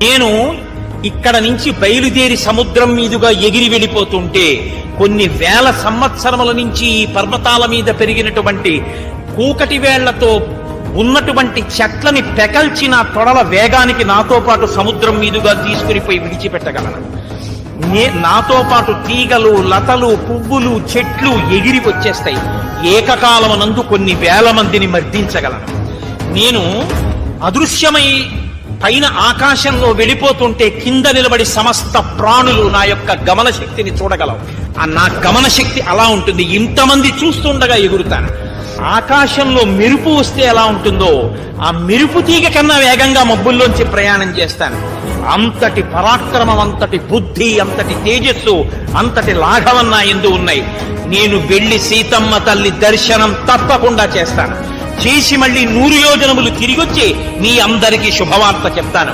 నేను ఇక్కడ నుంచి బయలుదేరి సముద్రం మీదుగా ఎగిరి వెళ్ళిపోతుంటే కొన్ని వేల సంవత్సరముల నుంచి ఈ పర్వతాల మీద పెరిగినటువంటి కూకటి వేళ్లతో ఉన్నటువంటి చెట్లని పెకల్చిన తొడల వేగానికి నాతో పాటు సముద్రం మీదుగా తీసుకుని పోయి విడిచిపెట్టగలను. నాతో పాటు తీగలు, లతలు, పువ్వులు, చెట్లు ఎగిరి వచ్చేస్తాయి. ఏకకాలమునందు కొన్ని వేల మందిని మర్దించగలను. నేను అదృశ్యమై పైన ఆకాశంలో వెళ్ళిపోతుంటే కింద నిలబడి సమస్త ప్రాణులు నా యొక్క గమన శక్తిని చూడగలవు. నా గమన శక్తి అలా ఉంటుంది. ఇంతమంది చూస్తుండగా ఎగురుతాను. ఆకాశంలో మెరుపు వస్తే ఎలా ఉంటుందో ఆ మెరుపు తీగ కన్నా వేగంగా మబ్బుల్లోంచి ప్రయాణం చేస్తాను. అంతటి పరాక్రమం, అంతటి బుద్ధి, అంతటి తేజస్సు, అంతటి లాఘవం నా యందు ఉన్నాయి. నేను వెళ్లి సీతమ్మ తల్లి దర్శనం తప్పకుండా చేస్తాను. చేసి మళ్ళీ 100 యోజనములు తిరిగొచ్చి మీ అందరికీ శుభవార్త చెప్తాను.